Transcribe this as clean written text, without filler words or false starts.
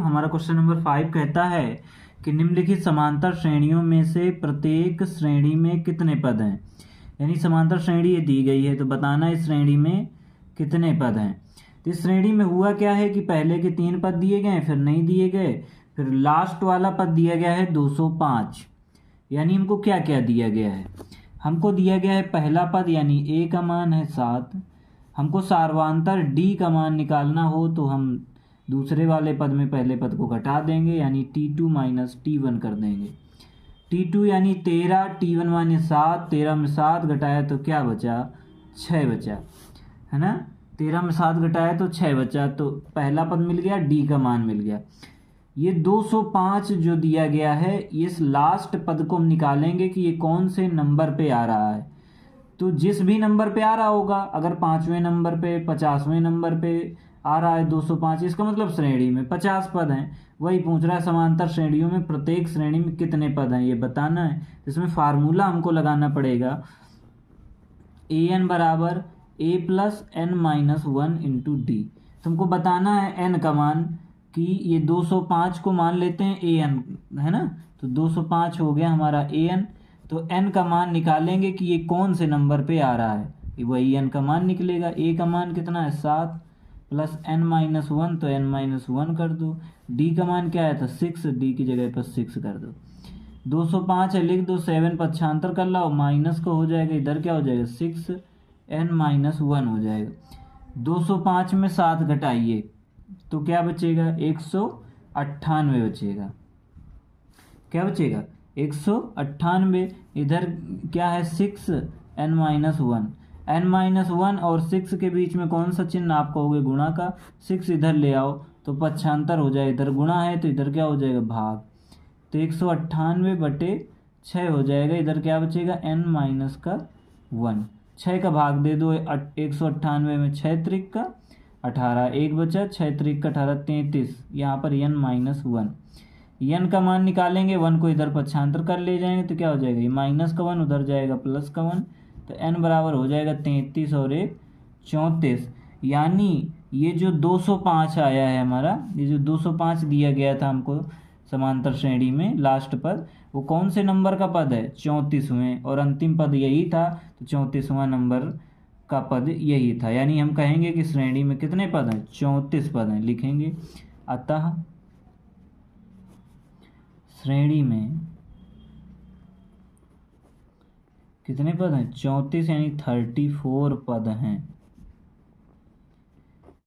हमारा question number 5 कहता है कि निम्नलिखित समांतर श्रेणियों में से प्रत्येक श्रेणी में कितने पद हैं। यानी समांतर श्रेणी ये दी गई है तो बताना इस श्रेणी में कितने पद हैं। तो इस श्रेणी में हुआ क्या है कि पहले के 3 पद दिए गए, फिर नहीं दिए गए, फिर लास्ट वाला पद दिया गया है 205। यानी हमको क्या क्या दिया गया है, हमको दिया गया है पहला पद यानी a का मान है 7। हमको सार्वधातुक d का मान निकालना हो तो हम दूसरे वाले पद में पहले पद को घटा देंगे यानी t2 माइनस t1 कर देंगे। t2 यानी 13, t1 माने 7, 13 में 7 घटाया तो क्या बचा, 6 बचा, है ना। 13 में 7 घटाया तो 6 बचा, तो पहला पद मिल गया, d का मान मिल गया। ये 205 जो दिया गया है, इस लास्ट पद को हम निकालेंगे कि ये कौन से नंबर पे आ रहा है। तो जिस भी नंबर पे आ रहा होगा, अगर 5वें नंबर पे, 50वें नंबर पे आ रहा है 205, इसका मतलब श्रेणी में 50 पद हैं। वही पूछ रहा है समांतर श्रेणियों में प्रत्येक श्रेणी में कितने पद हैं, ये बताना है। इसमें फार्मूला हमको लगाना पड़ेगा, an बराबर a plus n minus 1 into D. तुमको बताना है n का मान, कि ये 205 को मान लेते हैं an, है ना। तो 205 हो गया हमारा an। तो n का मान निकालेंगे कि ये कौन से नंबर पे आ रहा है, वही n का मान निकलेगा। a का मान कितना है 7 प्लस n माइनस 1, तो n माइनस 1 कर दो। d का मान क्या आया था 6, d की जगह पर 6 कर दो। 205 है लिख दो, 7 पक्षांतर कर लाओ, माइनस का हो जाएगा, इधर क्या हो जाएगा 6n माइनस 1 हो जाएगा। 205 में 7 घटाइए तो क्या बचेगा 198 बचेगा। क्या बचेगा 198। इधर क्या है 6n माइनस 1, n माइनस 1 और 6 के बीच में कौन सा चिन्ह आप कहोगे, गुणा का। 6 इधर ले आओ तो पक्षांतर हो जाए, इधर गुणा है तो इधर क्या हो जाएगा भाग। तो 198/6 हो जाएगा। इधर क्या बचेगा n माइनस का 1, 6 का भाग दे दो 198 में, 6 त्रिक का 18, 1 बचा, 6 त्रिक का 18, 33। यहाँ पर n माइनस 1, n का मान निकालेंगे, 1 को इधर पक्षांतर कर ले जाएंगे तो क्या हो जाएगा, ये माइनस का 1 उधर जाएगा प्लस का 1, तो n बराबर हो जाएगा 33 और 1 34। यानी ये जो 205 आया है हमारा, ये जो 205 दिया गया था हमको समांतर श्रेणी में लास्ट पद, वो कौन से नंबर का पद है 34वें, और अंतिम पद यही था तो 34वां नंबर का पद यही था। यानी हम कहेंगे कि श्रेणी में कितने पद हैं, 34 पद हैं, लिखेंगे। अतः श्रेणी में कितने पद हैं, 34 यानी 34 पद हैं।